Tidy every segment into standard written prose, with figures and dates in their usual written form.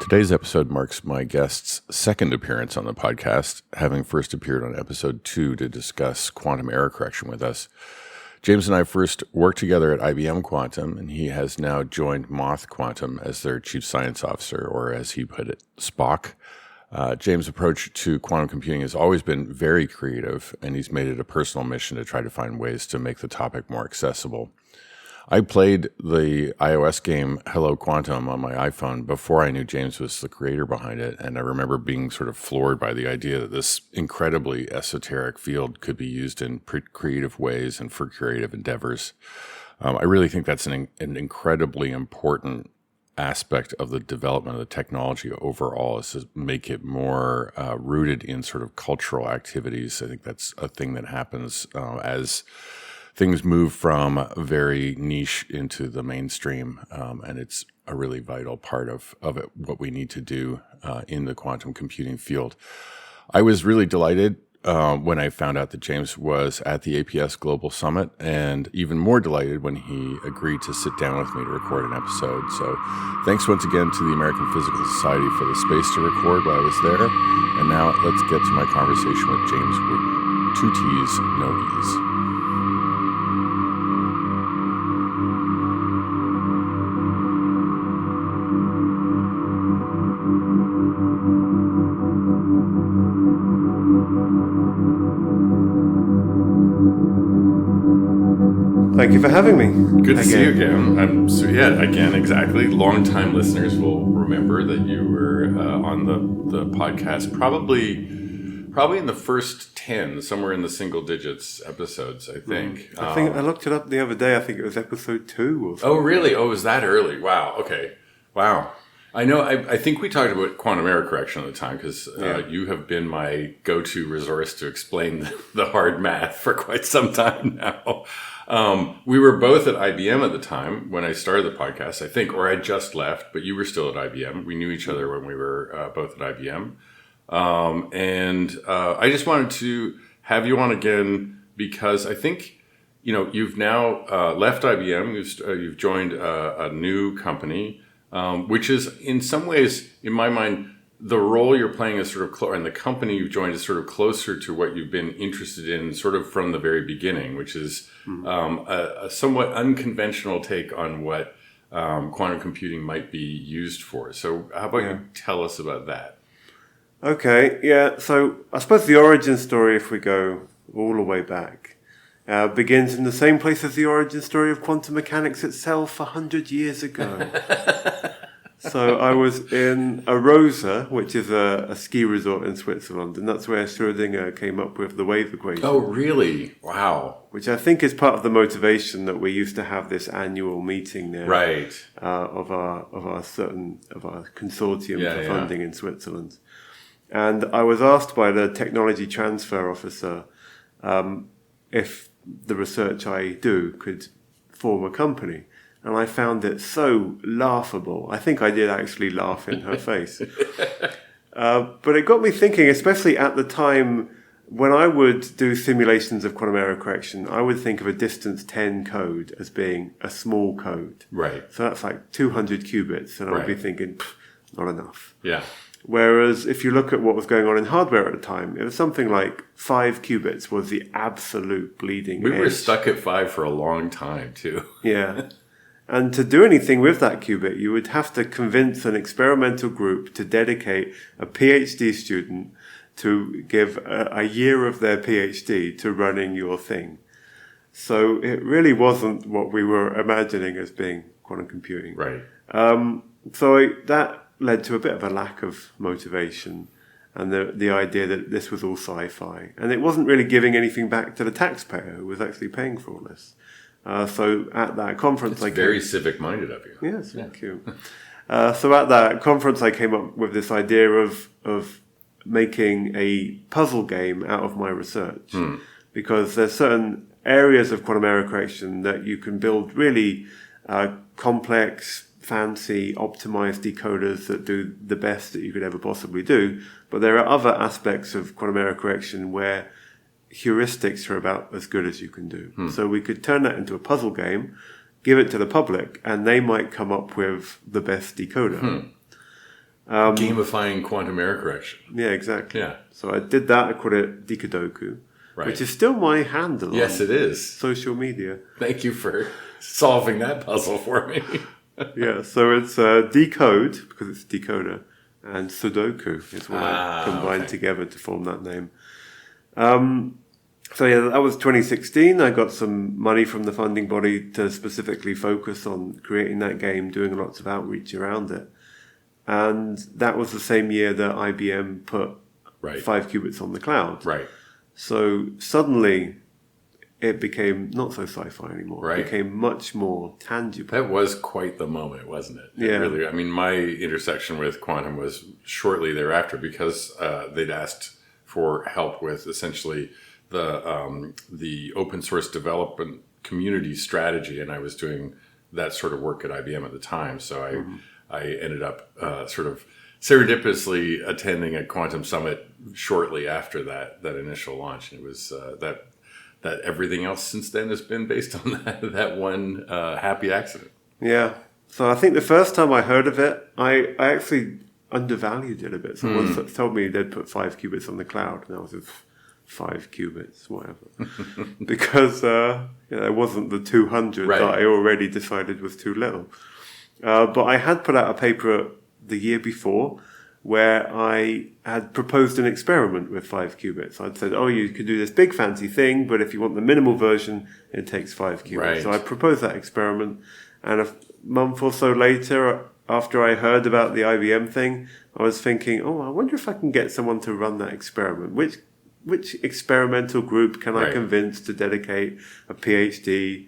Today's episode marks my guest's second appearance on the podcast, having first appeared on episode 2 to discuss quantum error correction with us. James and I first worked together at IBM Quantum, and he has now joined Moth Quantum as their chief science officer, or as he put it, Spock. James' approach to quantum computing has always been very creative, and he's made it a personal mission to try to find ways to make the topic more accessible. I played the iOS game Hello Quantum on my iPhone before I knew James was the creator behind it, and I remember being sort of floored by the idea that this incredibly esoteric field could be used in creative ways and for creative endeavors. I really think that's an incredibly important aspect of the development of the technology overall, is to make it more rooted in sort of cultural activities. I think that's a thing that happens as things move from very niche into the mainstream, and it's a really vital part of it, what we need to do in the quantum computing field. I was really delighted when I found out that James was at the APS Global Summit, and even more delighted when he agreed to sit down with me to record an episode. So thanks once again to the American Physical Society for the space to record while I was there. And now let's get to my conversation with James Wootton. 2 T's, no E's. Thank you for having me. Good to see you again. Again, exactly. Long-time listeners will remember that you were on the podcast probably in the first 10, somewhere in the single digits episodes, I think. I think I looked it up the other day. I think it was episode 2 or something. Oh, really? Oh, it was that early? Wow. Okay. Wow. I know. I think we talked about quantum error correction at the time because you have been my go-to resource to explain the hard math for quite some time now. We were both at IBM at the time when I started the podcast, I think, or I just left, but you were still at IBM. We knew each other when we were both at IBM. And I just wanted to have you on again because I think, you've now left IBM. You've joined a new company, which is in some ways, in my mind, the role you're playing is sort of, and the company you've joined is sort of closer to what you've been interested in sort of from the very beginning, which is a somewhat unconventional take on what quantum computing might be used for. So how about you tell us about that? Okay, yeah. So I suppose the origin story, if we go all the way back, begins in the same place as the origin story of quantum mechanics itself 100 years ago. So I was in Arosa, which is a ski resort in Switzerland, and that's where Schrödinger came up with the wave equation. Oh, really? Wow. Which I think is part of the motivation that we used to have this annual meeting there, right? Of our consortium for funding in Switzerland. And I was asked by the technology transfer officer if the research I do could form a company. And I found it so laughable. I think I did actually laugh in her face. But it got me thinking, especially at the time when I would do simulations of quantum error correction, I would think of a distance 10 code as being a small code. Right. So that's like 200 qubits. And I would be thinking, not enough. Yeah. Whereas if you look at what was going on in hardware at the time, it was something like 5 qubits was the absolute bleeding edge. We were stuck at 5 for a long time, too. Yeah. And to do anything with that qubit, you would have to convince an experimental group to dedicate a PhD student to give a year of their PhD to running your thing. So it really wasn't what we were imagining as being quantum computing. Right. So that led to a bit of a lack of motivation and the idea that this was all sci-fi. And it wasn't really giving anything back to the taxpayer who was actually paying for all this. So at that conference, it's very civic-minded of you. Yes, thank you. So at that conference, I came up with this idea of making a puzzle game out of my research, because there's certain areas of quantum error correction that you can build really complex, fancy, optimized decoders that do the best that you could ever possibly do. But there are other aspects of quantum error correction where heuristics are about as good as you can do. So we could turn that into a puzzle game, give it to the public, and they might come up with the best decoder. Gamifying quantum error correction. Yeah, exactly. Yeah. So I did that. I called it Dikadoku, Right. which is still my handle Yes, on it is. social media. Thank you for solving that puzzle for me. Yeah, so it's decode, because it's decoder, and Sudoku is what I combined together to form that name. So yeah, that was 2016. I got some money from the funding body to specifically focus on creating that game, doing lots of outreach around it. And that was the same year that IBM put 5 qubits on the cloud. Right. So suddenly it became not so sci-fi anymore. Right. It became much more tangible. That was quite the moment, wasn't it? Yeah. Really, I mean, my intersection with quantum was shortly thereafter because they'd asked for help with essentially the open source development community strategy, and I was doing that sort of work at IBM at the time. So I ended up sort of serendipitously attending a quantum summit shortly after that initial launch, and it was that everything else since then has been based on that one happy accident. Yeah. So I think the first time I heard of it, I actually undervalued it a bit. Someone told me they'd put 5 qubits on the cloud, and I was just 5 qubits, whatever. Because it wasn't the 200 that I already decided was too little. But I had put out a paper the year before where I had proposed an experiment with 5 qubits. I'd said, you could do this big fancy thing, but if you want the minimal version, it takes 5 qubits. Right. So I proposed that experiment, and a month or so later, after I heard about the IBM thing, I was thinking, I wonder if I can get someone to run that experiment. Which experimental group can I convince to dedicate a PhD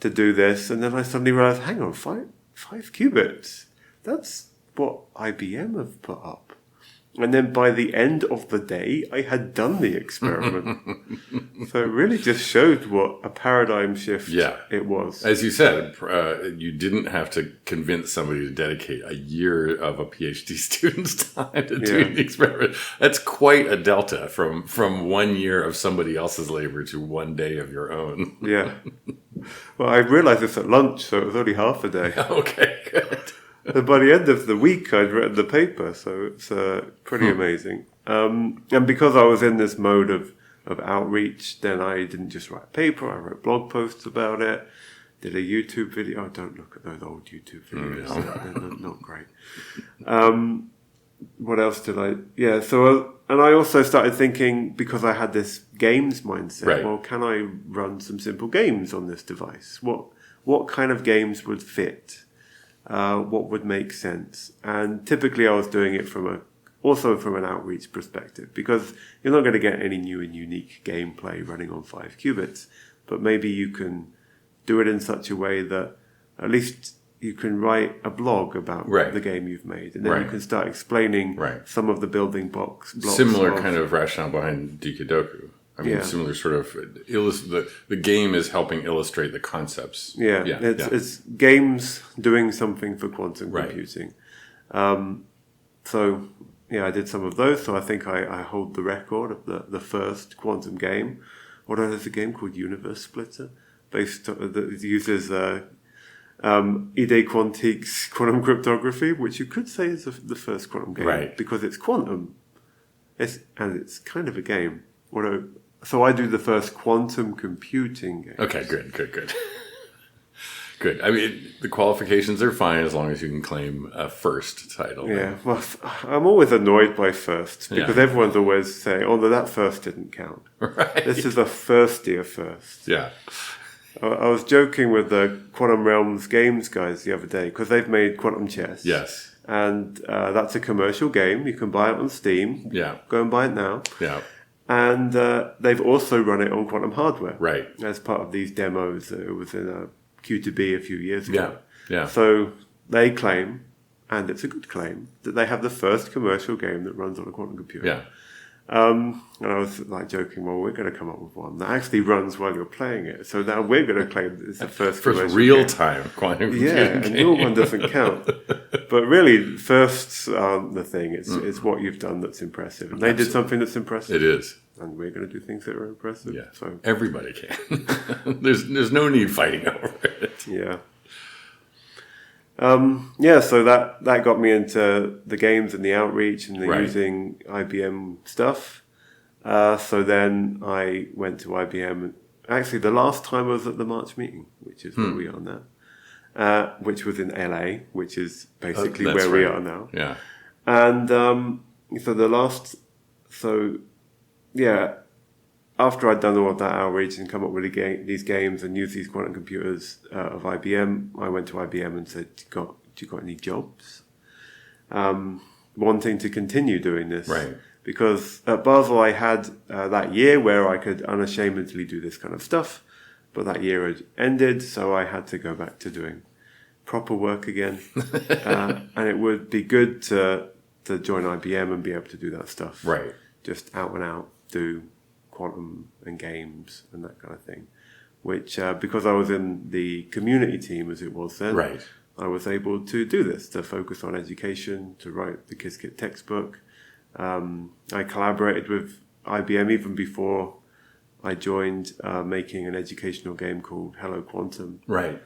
to do this? And then I suddenly realized, hang on, 5 qubits. That's what IBM have put up. And then by the end of the day, I had done the experiment. So it really just showed what a paradigm shift it was. As you said, you didn't have to convince somebody to dedicate a year of a PhD student's time to do the experiment. That's quite a delta from 1 year of somebody else's labor to 1 day of your own. Yeah. Well, I realized this at lunch, so it was only half a day. Okay, good. And by the end of the week, I'd written the paper, so it's pretty amazing. And because I was in this mode of outreach, then I didn't just write a paper, I wrote blog posts about it, did a YouTube video. Oh, don't look at those old YouTube videos. They're not great. What else did I... Yeah, and I also started thinking, because I had this games mindset, well, can I run some simple games on this device? What kind of games would fit? What would make sense? And typically I was doing it also from an outreach perspective, because you're not going to get any new and unique gameplay running on 5 qubits, but maybe you can do it in such a way that at least you can write a blog about the game you've made, and then you can start explaining some of the building blocks. Similar kind of rationale behind Dikadoku. I mean, similar sort of the game is helping illustrate the concepts. It's games doing something for quantum computing. So I did some of those. So I think I hold the record of the first quantum game. Although there's a game called Universe Splitter, that uses Ide Quantique's quantum cryptography, which you could say is the first quantum game, because it's quantum. And it's kind of a game. So I do the first quantum computing game. Okay, good. Good. I mean, the qualifications are fine as long as you can claim a first title. Yeah, well, I'm always annoyed by firsts, because everyone's always saying, no, that first didn't count. Right. This is a firstier first. Yeah. I was joking with the Quantum Realms games guys the other day, because they've made Quantum Chess. Yes. And that's a commercial game. You can buy it on Steam. Yeah. Go and buy it now. Yeah. And they've also run it on quantum hardware. Right. As part of these demos. It was in a Q2B a few years ago. Yeah. So they claim, and it's a good claim, that they have the first commercial game that runs on a quantum computer. Yeah. And I was like joking, well, we're going to come up with one that actually runs while you're playing it. So now we're going to claim that it's the first real-time quantum computing and game. your one doesn't count. But really, firsts aren't the thing. It's what you've done that's impressive. And they did something that's impressive. It is. And we're going to do things that are impressive. Yeah. So everybody can. There's no need fighting over it. Yeah. So that got me into the games and the outreach and the using IBM stuff. So then I went to IBM. Actually, the last time I was at the March meeting, which is where we are now, which was in LA, which is basically where we are now. Yeah. And after I'd done all of that outreach and come up with these games and use these quantum computers of IBM, I went to IBM and said, do you got any jobs? Wanting to continue doing this. Right. Because at Basel I had that year where I could unashamedly do this kind of stuff, but that year had ended, so I had to go back to doing proper work again. And it would be good to join IBM and be able to do that stuff. Right. Just out and out, do quantum and games and that kind of thing. Which, because I was in the community team as it was then, I was able to do this, to focus on education, to write the Qiskit textbook. I collaborated with IBM even before I joined, making an educational game called Hello Quantum. Right.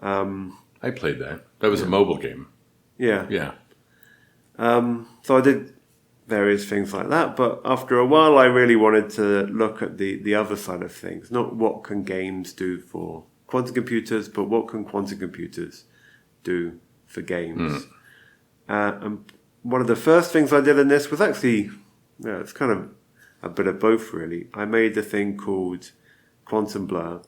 I played that. That was a mobile game. Yeah. Yeah. So I did various things like that, but after a while I really wanted to look at the other side of things. Not what can games do for quantum computers, but what can quantum computers do for games. And one of the first things I did in this was actually, it's kind of a bit of both really. I made a thing called Quantum Blur,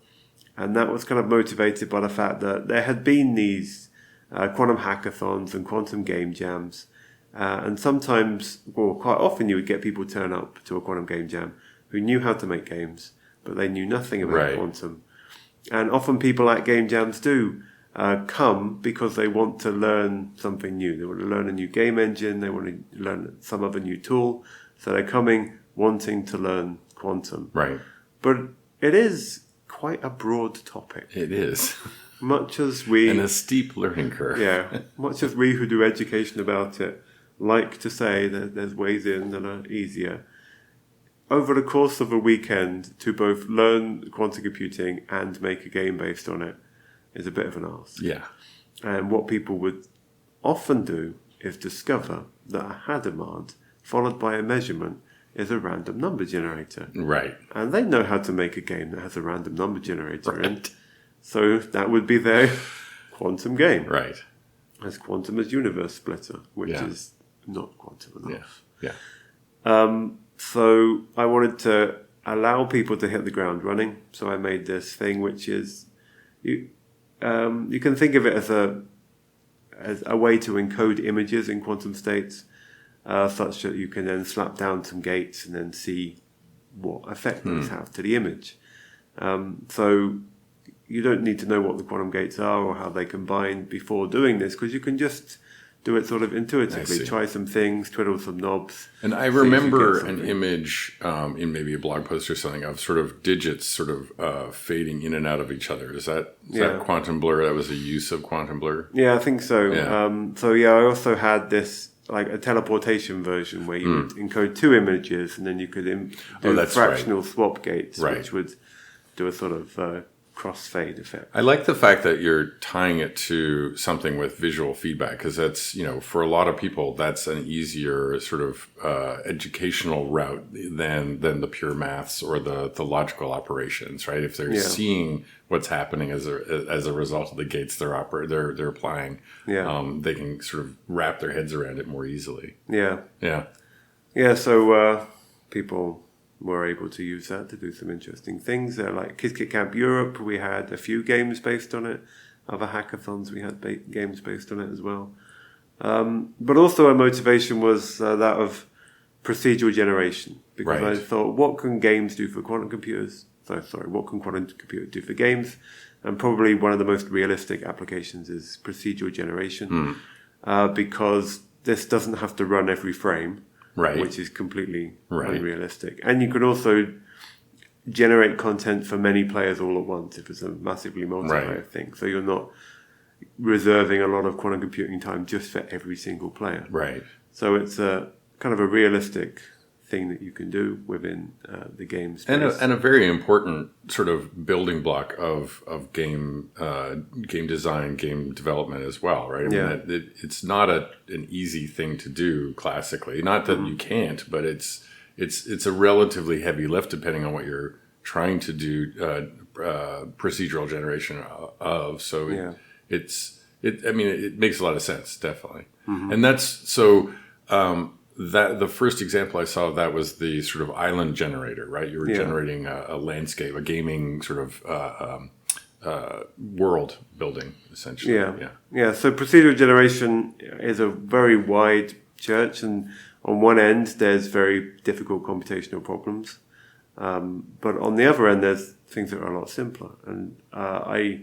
and that was kind of motivated by the fact that there had been these quantum hackathons and quantum game jams, and sometimes, well, quite often you would get people turn up to a quantum game jam who knew how to make games, but they knew nothing about quantum. And often people at game jams do come because they want to learn something new. They want to learn a new game engine. They want to learn some other new tool. So they're coming wanting to learn quantum. Right. But it is quite a broad topic. It is. Much as we... And a steep learning curve. Yeah. Much as we who do education about it like to say that there's ways in that are easier. Over the course of a weekend, to both learn quantum computing and make a game based on it is a bit of an ask. Yeah. And what people would often do is discover that a Hadamard followed by a measurement is a random number generator. Right. And they know how to make a game that has a random number generator in. So that would be their quantum game. Right. As quantum as universe splitter, which is not quantum enough. Yeah. So I wanted to allow people to hit the ground running. So I made this thing which is... You can think of it as a way to encode images in quantum states, such that you can then slap down some gates and then see what effect those have to the image. So you don't need to know what the quantum gates are or how they combine before doing this, because you can just do it sort of intuitively. Try some things, twiddle some knobs. And I remember an image in maybe a blog post or something of sort of digits sort of fading in and out of each other. Is that quantum blur? That was a use of quantum blur? Yeah, I think so. Yeah. I also had this, like a teleportation version where you would encode two images and then you could do fractional swap gates, which would do a sort of crossfade effect. I like the fact that you're tying it to something with visual feedback, because that's, for a lot of people, that's an easier sort of educational route than the pure maths or the logical operations, right? If they're seeing what's happening as a result of the gates they're applying, they can sort of wrap their heads around it more easily. So people were able to use that to do some interesting things. Like Qiskit Camp Europe, we had a few games based on it. Other hackathons, we had games based on it as well. But also a motivation was that of procedural generation, because I thought, what can games do for quantum computers? What can quantum computers do for games? And probably one of the most realistic applications is procedural generation, because this doesn't have to run every frame. Which is completely unrealistic. And you could also generate content for many players all at once if it's a massively multiplayer thing. So you're not reserving a lot of quantum computing time just for every single player. So it's a kind of a realistic thing that you can do within the game space. And a very important sort of building block of game design, game development as well, right? I mean, it's not an easy thing to do classically. Not that you can't, but it's a relatively heavy lift depending on what you're trying to do procedural generation of. So it makes a lot of sense, definitely. And that's so. That the first example I saw of that was the sort of island generator, right? You were generating a landscape, a gaming sort of world building, essentially. Yeah. So procedural generation is a very wide church, and on one end there's very difficult computational problems, but on the other end there's things that are a lot simpler. And I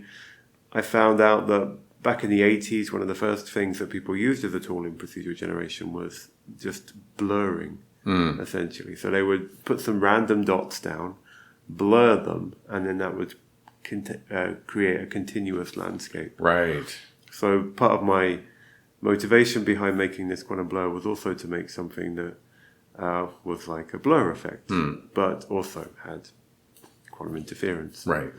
found out that back in the 80s, one of the first things that people used as a tool in procedural generation was just blurring, essentially. So they would put some random dots down, blur them, and then that would create a continuous landscape. Right. So part of my motivation behind making this quantum blur was also to make something that was like a blur effect, but also had quantum interference. Right.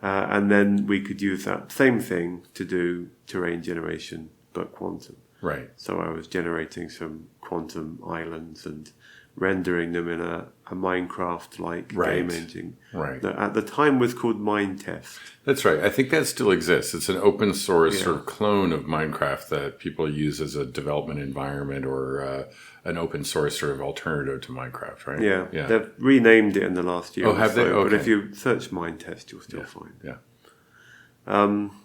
And then we could use that same thing to do terrain generation, but quantum. Right. So I was generating some quantum islands and rendering them in a Minecraft-like game engine that at the time was called Minetest. That's right. I think that still exists. It's an open source sort of clone of Minecraft that people use as a development environment or an open source sort of alternative to Minecraft, right? Yeah. They've renamed it in the last year. Oh, have they? Okay. But if you search Minetest, you'll still find it.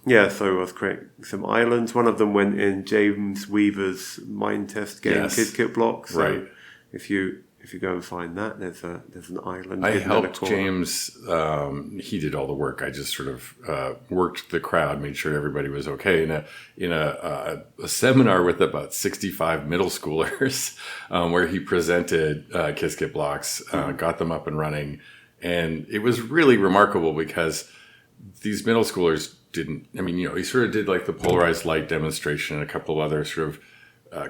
Yeah. So I was creating some islands. One of them went in James Weaver's Minetest game, Kit Block. So if you go and find that, there's an island. I helped James. He did all the work. I just sort of worked the crowd, made sure everybody was okay. In a seminar with about 65 middle schoolers, where he presented Kit Blocks, got them up and running, and it was really remarkable because these middle schoolers didn't. I mean, he sort of did like the polarized light demonstration and a couple of other sort of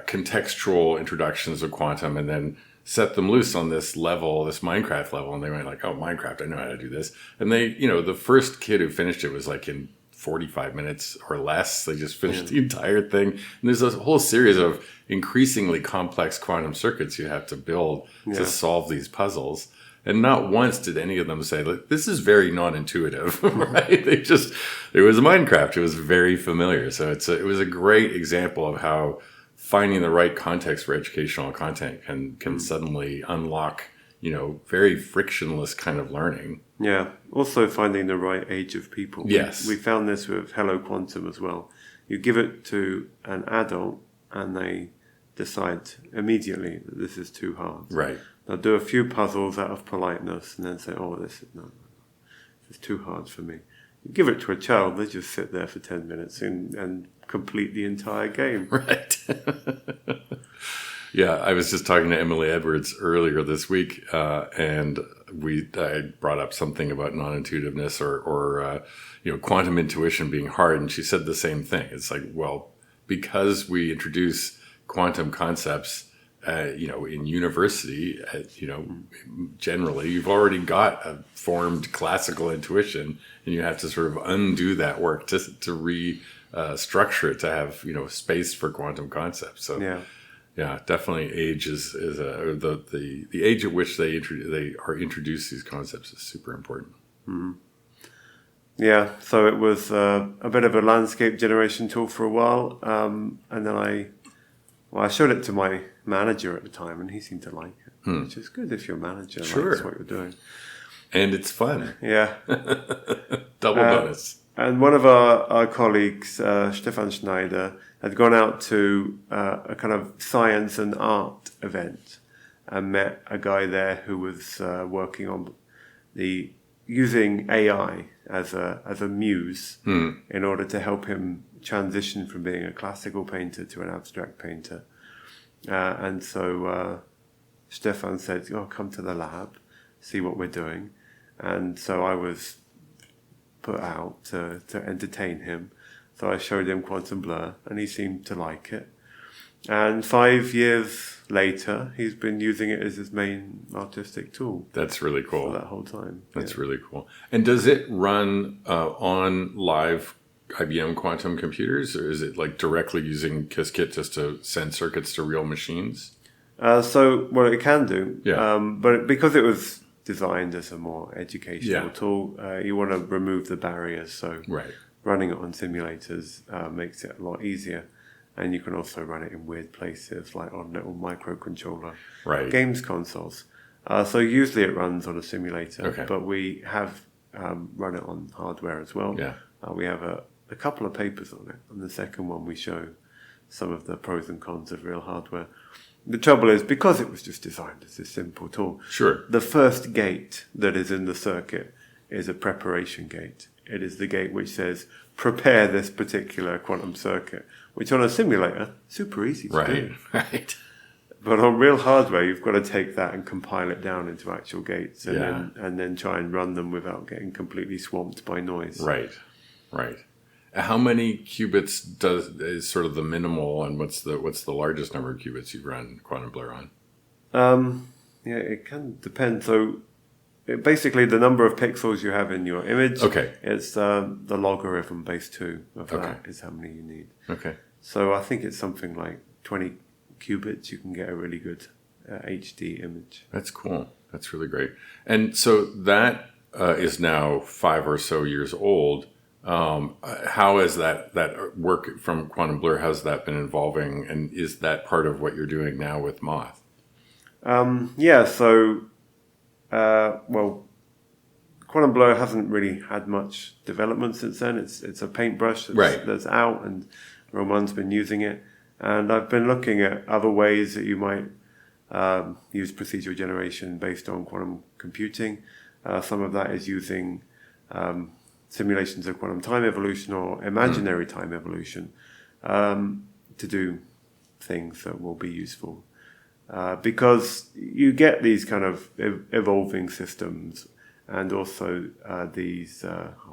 contextual introductions of quantum, and then set them loose on this level, this Minecraft level, and they went like, "Oh, Minecraft, I know how to do this." And they, the first kid who finished it was like in 45 minutes or less. They just finished the entire thing. And there's a whole series of increasingly complex quantum circuits you have to build to solve these puzzles. And not once did any of them say, "Look, this is very non-intuitive," right? It was Minecraft. It was very familiar. So it was a great example of how finding the right context for educational content can suddenly unlock, very frictionless kind of learning. Yeah. Also finding the right age of people. Yes. We found this with Hello Quantum as well. You give it to an adult and they decide immediately that this is too hard. Right. They'll do a few puzzles out of politeness and then say, "Oh, this is too hard for me." You give it to a child, they just sit there for 10 minutes and complete the entire game. Right. Yeah, I was just talking to Emily Edwards earlier this week, and I brought up something about non-intuitiveness or quantum intuition being hard, and she said the same thing. It's like, well, because we introduce quantum concepts in university, generally, you've already got a formed classical intuition, and you have to sort of undo that work to restructure it to have space for quantum concepts. So definitely age is the age at which they are introduced these concepts is super important. Mm-hmm. Yeah, so it was a bit of a landscape generation tool for a while, and then I showed it to my manager at the time, and he seemed to like it, which is good if your manager likes what you're doing. And it's fun. Yeah. Double bonus. And one of our colleagues, Stefan Schneider, had gone out to a kind of science and art event and met a guy there who was working on using AI as a muse in order to help him transition from being a classical painter to an abstract painter. And so Stefan said, "Oh, come to the lab, see what we're doing." And so I was put out to entertain him. So I showed him Quantum Blur, and he seemed to like it. And 5 years later, he's been using it as his main artistic tool. That's really cool. For that whole time. That's really cool. And does it run on live IBM Quantum computers, or is it like directly using Qiskit just to send circuits to real machines? Well, it can do. Yeah. But because it was designed as a more educational tool, you want to remove the barriers. So right. running it on simulators makes it a lot easier. And you can also run it in weird places, like on little microcontroller games consoles. So usually it runs on a simulator, but we have run it on hardware as well. Yeah. We have a couple of papers on it. On the second one, we show some of the pros and cons of real hardware. The trouble is, because it was just designed as a simple tool, the first gate that is in the circuit is a preparation gate. It is the gate which says, prepare this particular quantum circuit, which on a simulator, super easy to do. Right. But on real hardware, you've got to take that and compile it down into actual gates and then try and run them without getting completely swamped by noise. Right. How many qubits is sort of the minimal, and what's the largest number of qubits you've run Quantum Blur on? It can depend. So basically the number of pixels you have in your image, it's the logarithm base 2 of that is how many you need. Okay. So I think it's something like 20 qubits, you can get a really good HD image. That's cool. That's really great. And so that is now 5 or so years old. How has that work from Quantum Blur, how's that been evolving, and is that part of what you're doing now with Moth? Quantum Blur hasn't really had much development since then. It's a paintbrush that's out, and Roman's been using it. And I've been looking at other ways that you might use procedural generation based on quantum computing. Some of that is using simulations of quantum time evolution or imaginary time evolution to do things that will be useful. Because you get these kind of evolving systems and also these,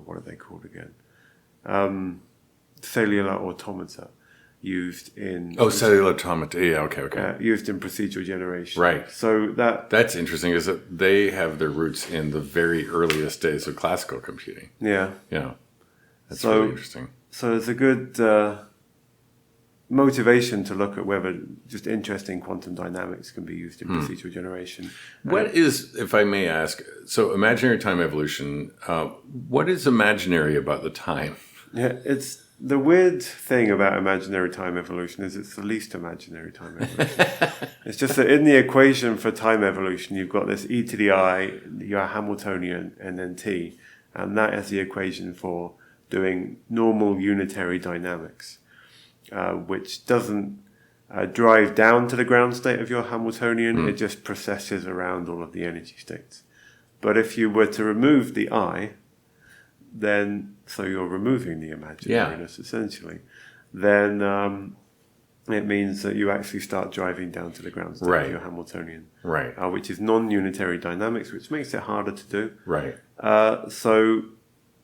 what are they called again? Cellular automata used in... cellular automata. Yeah, okay. Used in procedural generation. Right. So that's interesting, is that they have their roots in the very earliest days of classical computing. Yeah. Yeah. That's really interesting. So it's a good motivation to look at whether just interesting quantum dynamics can be used in procedural generation. What is, if I may ask, so imaginary time evolution, what is imaginary about the time? Yeah, it's... The weird thing about imaginary time evolution is it's the least imaginary time evolution. It's just that in the equation for time evolution, you've got this e to the I, your Hamiltonian, and then t. And that is the equation for doing normal unitary dynamics, which doesn't drive down to the ground state of your Hamiltonian. It just processes around all of the energy states. But if you were to remove the I, then, so you're removing the imaginariness essentially, then it means that you actually start driving down to the ground state of your Hamiltonian, which is non-unitary dynamics, which makes it harder to do. So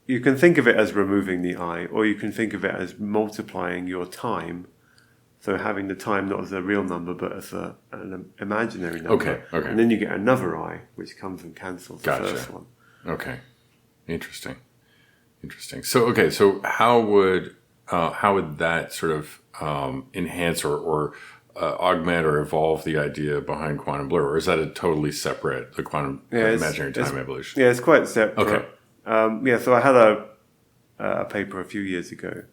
you can think of it as removing the I, or you can think of it as multiplying your time, so having the time not as a real number but as an imaginary number. Okay. And then you get another I, which comes and cancels the first one. Okay. Interesting. So how would that sort of enhance or augment or evolve the idea behind Quantum Blur, or is that a totally separate, the quantum imaginary time evolution? Yeah, it's quite separate. Okay. So I had a paper a few years ago,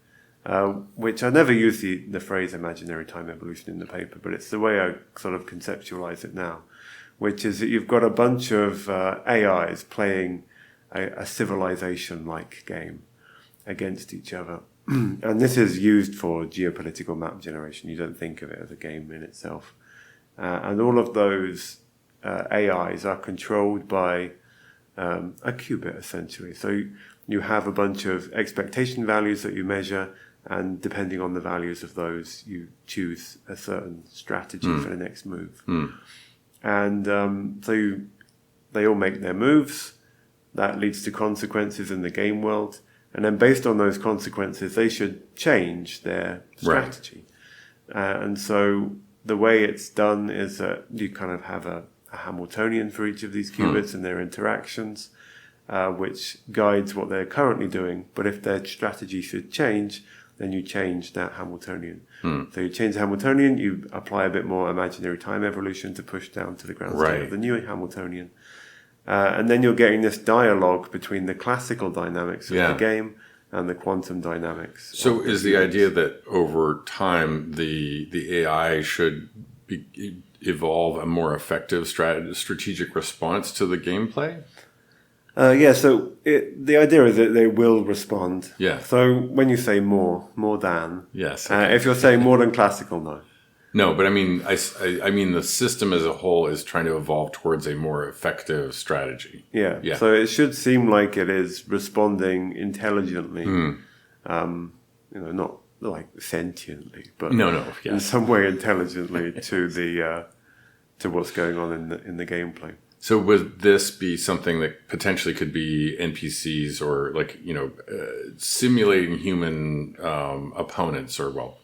which I never used the phrase imaginary time evolution in the paper, but it's the way I sort of conceptualize it now, which is that you've got a bunch of AIs playing a civilization-like game against each other. And this is used for geopolitical map generation. You don't think of it as a game in itself. And all of those AIs are controlled by a qubit, essentially. So you have a bunch of expectation values that you measure, and depending on the values of those, you choose a certain strategy for the next move. And so they all make their moves. That leads to consequences in the game world. And then based on those consequences, they should change their strategy. And so the way it's done is that you kind of have a Hamiltonian for each of these qubits and their interactions, which guides what they're currently doing. But if their strategy should change, then you change that Hamiltonian. So you change the Hamiltonian, you apply a bit more imaginary time evolution to push down to the ground state of the new Hamiltonian. And then you're getting this dialogue between the classical dynamics of the game and the quantum dynamics. So is the idea that over time the AI should evolve a more effective strategic response to the gameplay? So the idea is that they will respond. Yeah. So when you say more than. Yes. If you're saying more than classical, no. No, but I mean, I mean, the system as a whole is trying to evolve towards a more effective strategy. Yeah. So it should seem like it is responding intelligently. Not like sentiently, but in some way intelligently to what's going on in the gameplay. So would this be something that potentially could be NPCs or simulating human opponents or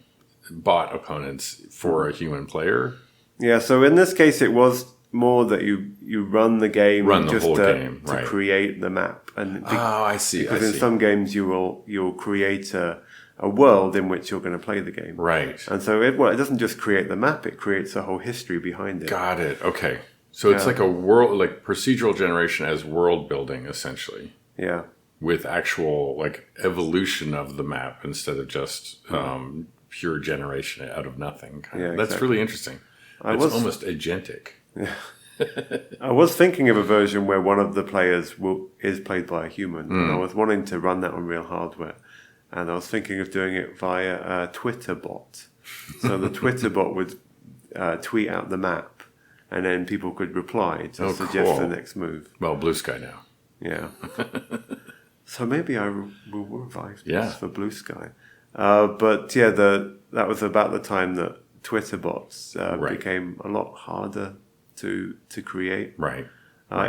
bot opponents for a human player? Yeah, so in this case it was more that you run the game to create the map. I see. Because in some games you'll create a world in which you're going to play the game. Right. And so it doesn't just create the map, it creates a whole history behind it. Got it. Okay. So it's like a world, like procedural generation as world building, essentially. Yeah. With actual evolution of the map instead of just pure generation out of nothing. That's really interesting. It's almost agentic. Yeah. I was thinking of a version where one of the players is played by a human. And I was wanting to run that on real hardware. And I was thinking of doing it via a Twitter bot. So the Twitter bot would tweet out the map. And then people could reply to suggest the next move. Well, Blue Sky now. Yeah. So maybe I will revive this for Blue Sky. That was about the time that Twitter bots became a lot harder to create. Right.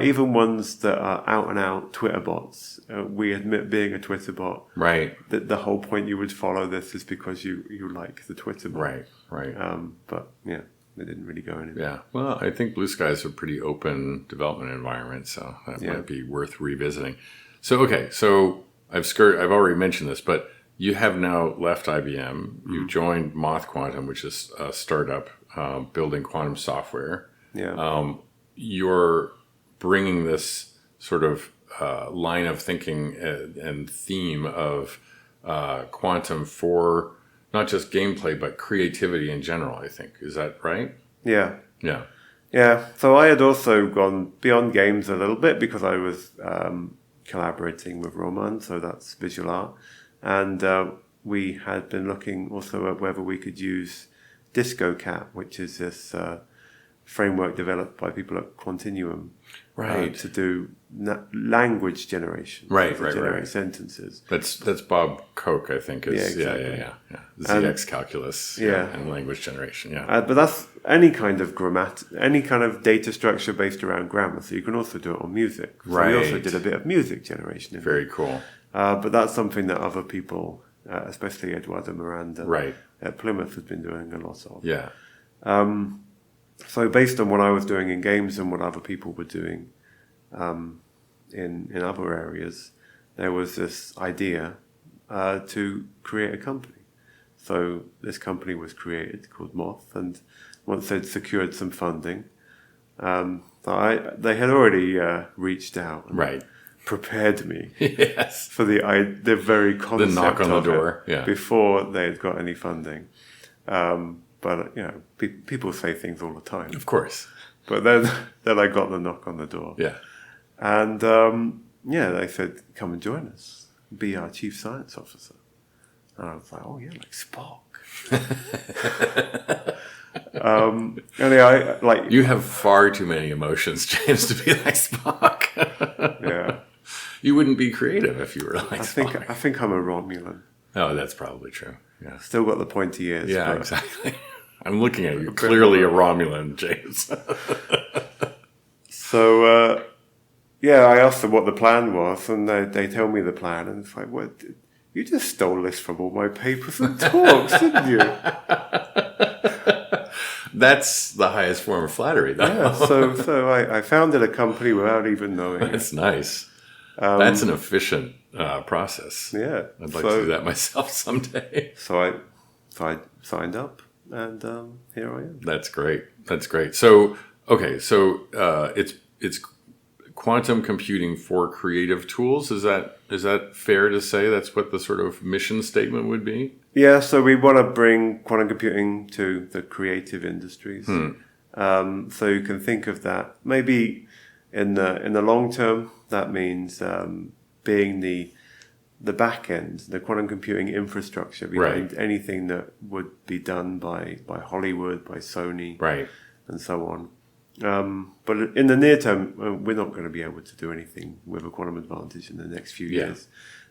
Even ones that are out and out Twitter bots. We admit being a Twitter bot. Right. The whole point you would follow this is because you like the Twitter bot. Right. They didn't really go anywhere. Yeah. Well, I think Blue Sky is a pretty open development environment, so that might be worth revisiting. So, I've already mentioned this, but you have now left IBM. You've joined Moth Quantum, which is a startup building quantum software. Yeah. You're bringing this sort of line of thinking and theme of quantum for not just gameplay, but creativity in general, I think. Is that right? Yeah. Yeah. Yeah. So I had also gone beyond games a little bit because I was collaborating with Roman, so that's visual art. And we had been looking also at whether we could use DiscoCat, which is this framework developed by people at Quantinuum to do language generation. Generate sentences. That's Bob Koch, I think. Yeah. ZX calculus and language generation. Yeah. But that's any kind of any kind of data structure based around grammar. So you can also do it on music. So we also did a bit of music generation. Very cool. But that's something that other people, especially Eduardo Miranda at Plymouth, has been doing a lot of. Yeah. So based on what I was doing in games and what other people were doing in other areas, there was this idea to create a company. So this company was created called Moth, and once they'd secured some funding, they had already reached out and prepared me for the very concept the knock on the door before they had got any funding. But people say things all the time, of course. But then I got the knock on the door. Yeah, and they said, "Come and join us, be our chief science officer." And I was like, "Oh yeah, like Spock." You have far too many emotions, James, to be like Spock. Yeah, you wouldn't be creative if you were like Spock. I think I'm a Romulan. Oh, that's probably true. Yeah, still got the pointy ears. Yeah, exactly. I'm looking at you. Clearly a Romulan, James. So, I asked them what the plan was, and they tell me the plan, and it's like, what? You just stole this from all my papers and talks, didn't you? That's the highest form of flattery, though. Yeah, so I founded a company without even knowing it. That's nice. That's an efficient process. Yeah. I'd like to do that myself someday. So I signed up, and here I am. That's great. So, okay, so it's quantum computing for creative tools. Is that fair to say? That's what the sort of mission statement would be? Yeah, so we want to bring quantum computing to the creative industries. So you can think of that maybe in the long term. That means being the back end, the quantum computing infrastructure behind anything that would be done by Hollywood, by Sony, and so on. But in the near term, we're not going to be able to do anything with a quantum advantage in the next few years.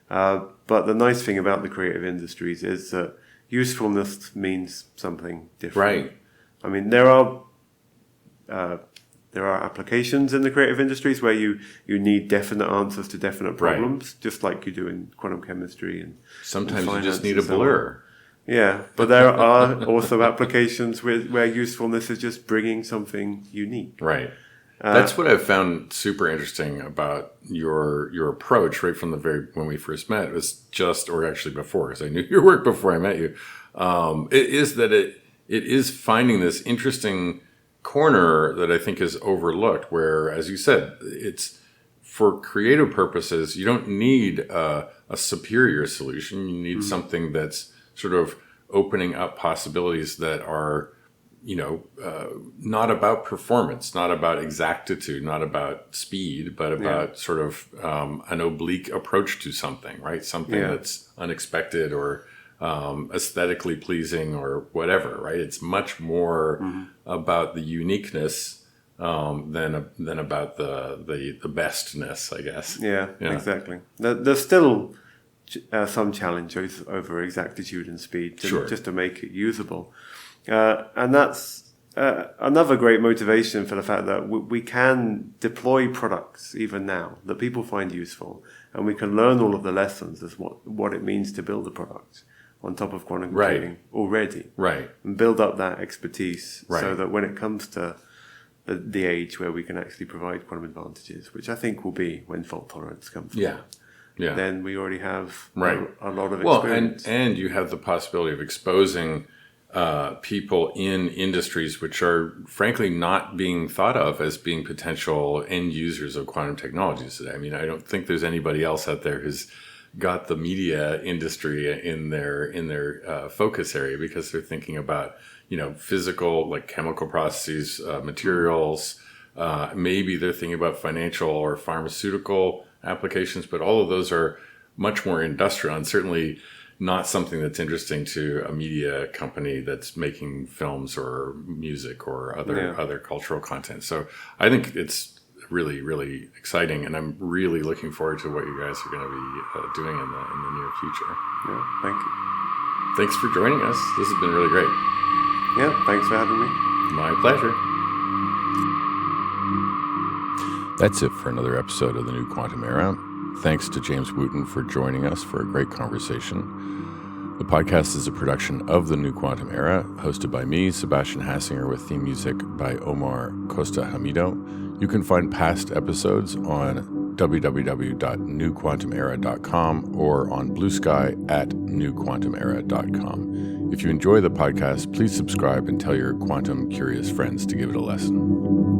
But the nice thing about the creative industries is that usefulness means something different. Right. I mean, there are applications in the creative industries where you need definite answers to definite problems, just like you do in quantum chemistry and sometimes you just need a blur. Yeah, but there are also applications where usefulness is just bringing something unique. Right. That's what I've found super interesting about your approach right from when we first met. It was or actually before, because I knew your work before I met you. It is that it is finding this interesting corner that I think is overlooked, where, as you said, it's for creative purposes. You don't need a superior solution. You need something that's sort of opening up possibilities that are, not about performance, not about exactitude, not about speed, but about sort of an oblique approach to something, right? Something that's unexpected or aesthetically pleasing or whatever, right? It's much more about the uniqueness than about the bestness, I guess. Yeah, exactly. There's still some challenges over exactitude and speed just to make it usable. And that's another great motivation for the fact that we can deploy products even now that people find useful, and we can learn all of the lessons as what it means to build a product on top of quantum computing already. Right. And build up that expertise so that when it comes to the age where we can actually provide quantum advantages, which I think will be when fault tolerance comes forward. Yeah. Then we already have a lot of experience. Well, and you have the possibility of exposing people in industries which are frankly not being thought of as being potential end users of quantum technologies today. I mean, I don't think there's anybody else out there who's got the media industry in their focus area, because they're thinking about, physical, like chemical processes, materials. Maybe they're thinking about financial or pharmaceutical applications, but all of those are much more industrial and certainly not something that's interesting to a media company that's making films or music or other cultural content. So I think it's really, really exciting, and I'm really looking forward to what you guys are going to be doing in the near future. Yeah, thank you. Thanks for joining us. This has been really great. Yeah, thanks for having me. My pleasure. That's it for another episode of the New Quantum Era. Thanks to James Wootton for joining us for a great conversation. The podcast is a production of the New Quantum Era, hosted by me, Sebastian Hassinger, with theme music by Omar Costa Hamido. You can find past episodes on www.newquantumera.com or on Blue Sky at newquantumera.com. If you enjoy the podcast, please subscribe and tell your quantum curious friends to give it a listen.